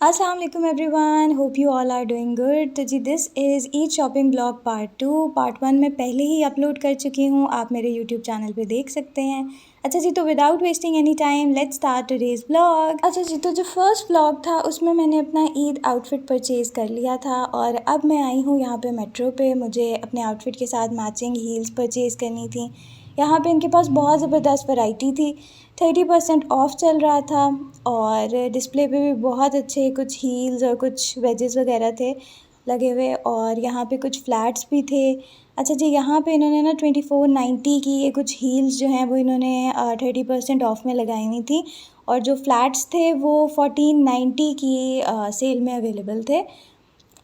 अस्सलाम वालेकुम everyone, hope you all are doing good. तो जी this is Eid shopping blog part 1 मैं पहले ही अपलोड कर चुकी हूँ, आप मेरे यूट्यूब चैनल पे देख सकते हैं। अच्छा जी, तो without wasting any time let's start today's blog. अच्छा जी, तो जो फर्स्ट ब्लॉग था उसमें मैंने अपना ईद आउटफिट परचेज़ कर लिया था और अब मैं आई हूँ यहाँ पे मेट्रो पे। मुझे अपने आउटफिट के साथ मैचिंग हील्स परचेज़ करनी थी। यहाँ पे इनके पास बहुत ज़बरदस्त वैरायटी थी, 30% ऑफ चल रहा था और डिस्प्ले पे भी बहुत अच्छे कुछ हील्स और कुछ वेजेस वगैरह थे लगे हुए और यहाँ पे कुछ फ्लैट्स भी थे। अच्छा जी, यहाँ पे इन्होंने ना 2490 की ये कुछ हील्स जो हैं वो इन्होंने 30% ऑफ में लगाई हुई थी और जो फ्लैट्स थे वो 1490 की सेल में अवेलेबल थे।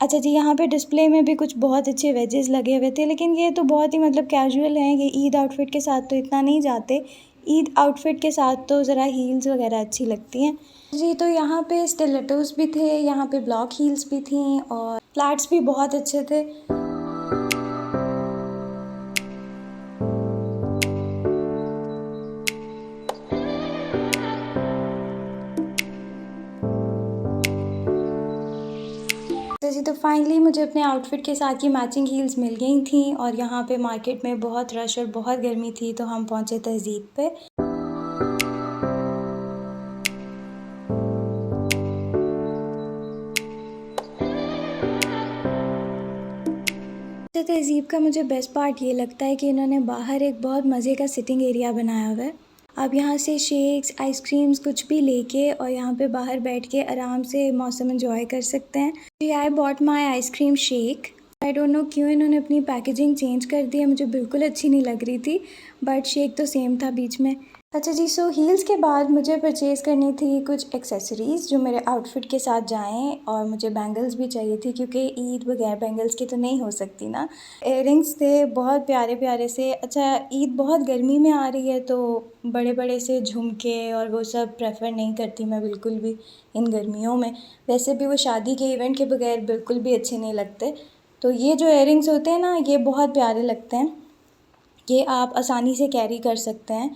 अच्छा जी, यहाँ पे डिस्प्ले में भी कुछ बहुत अच्छे वेजेस लगे हुए थे, लेकिन ये तो बहुत ही मतलब कैजुअल हैं, ये ईद आउटफिट के साथ तो इतना नहीं जाते। ईद आउटफिट के साथ तो ज़रा हील्स वगैरह अच्छी लगती हैं जी। तो यहाँ पे स्टिलेटोस भी थे, यहाँ पे ब्लॉक हील्स भी थी और फ्लैट्स भी बहुत अच्छे थे। जी, तो फाइनली मुझे अपने आउटफिट के साथ ये मैचिंग हील्स मिल गई थी और यहाँ पे मार्केट में बहुत रश और बहुत गर्मी थी, तो हम पहुँचे तहज़ीब पे। तो तहज़ीब का मुझे बेस्ट पार्ट ये लगता है कि इन्होंने बाहर एक बहुत मज़े का सिटिंग एरिया बनाया हुआ है। आप यहाँ से शेक्स, आइसक्रीम्स कुछ भी लेके और यहाँ पे बाहर बैठ के आराम से मौसम एंजॉय कर सकते हैं। जी, I bought my ice cream shake. I don't know क्यों इन्होंने अपनी पैकेजिंग चेंज कर दी है, मुझे बिल्कुल अच्छी नहीं लग रही थी, बट शेक तो सेम था बीच में। अच्छा जी, सो हील्स के बाद मुझे परचेज़ करनी थी कुछ एक्सेसरीज़ जो मेरे आउटफिट के साथ जाएं और मुझे बैंगल्स भी चाहिए थी क्योंकि ईद बगैर बैंगल्स के तो नहीं हो सकती ना। इयररिंग्स थे बहुत प्यारे प्यारे से। अच्छा, ईद बहुत गर्मी में आ रही है तो बड़े बड़े से झुमके और वो सब प्रेफर नहीं करती मैं बिल्कुल भी इन गर्मियों में। वैसे भी वो शादी के इवेंट के बगैर बिल्कुल भी अच्छे नहीं लगते। तो ये जो इयररिंग्स होते हैं ना, ये बहुत प्यारे लगते हैं, ये आप आसानी से कैरी कर सकते हैं।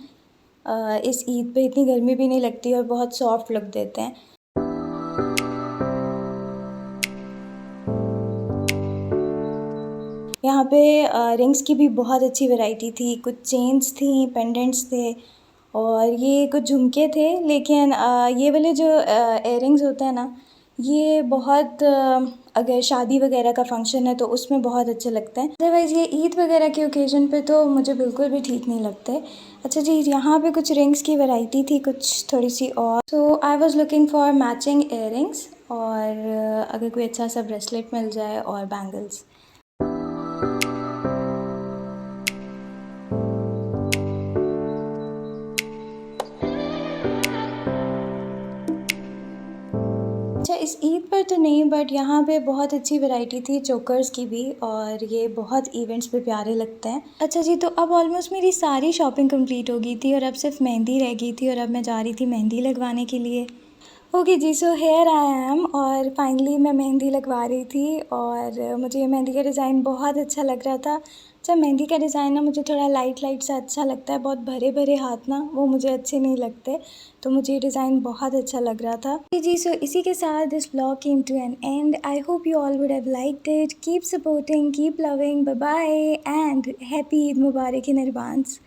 इस ईद पे इतनी गर्मी भी नहीं लगती और बहुत सॉफ्ट लुक देते हैं। यहाँ पे रिंग्स की भी बहुत अच्छी वैरायटी थी, कुछ चेन्स थी, पेंडेंट्स थे और ये कुछ झुमके थे, लेकिन ये वाले जो इयररिंग्स होते हैं ना, ये बहुत अगर शादी वगैरह का फंक्शन है तो उसमें बहुत अच्छे लगते हैं। अदरवाइज़ ये ईद वगैरह के ओकेज़न पे तो मुझे बिल्कुल भी ठीक नहीं लगते। अच्छा जी, यहाँ पे कुछ रिंग्स की वैरायटी थी कुछ थोड़ी सी और। So I was looking for matching earrings और अगर कोई अच्छा सा ब्रेसलेट मिल जाए और बैंगल्स। अच्छा, इस ईद पर तो नहीं, बट यहाँ पे बहुत अच्छी वैरायटी थी चोकर्स की भी और ये बहुत इवेंट्स पे प्यारे लगते हैं। अच्छा जी, तो अब ऑलमोस्ट मेरी सारी शॉपिंग कंप्लीट हो गई थी और अब सिर्फ मेहंदी रह गई थी और अब मैं जा रही थी मेहंदी लगवाने के लिए। ओके जी, सो हेयर आई एम और फाइनली मैं मेहंदी लगवा रही थी और मुझे ये मेहंदी का डिज़ाइन बहुत अच्छा लग रहा था। अच्छा, मेहंदी का डिज़ाइन ना मुझे थोड़ा लाइट लाइट सा अच्छा लगता है, बहुत भरे भरे हाथ ना वो मुझे अच्छे नहीं लगते, तो मुझे ये डिज़ाइन बहुत अच्छा लग रहा था। जी, सो इसी के साथ this blog came to an end. I hope you all would have liked it. Keep supporting, keep loving, bye bye and happy Eid मुबारक इन एडवांस।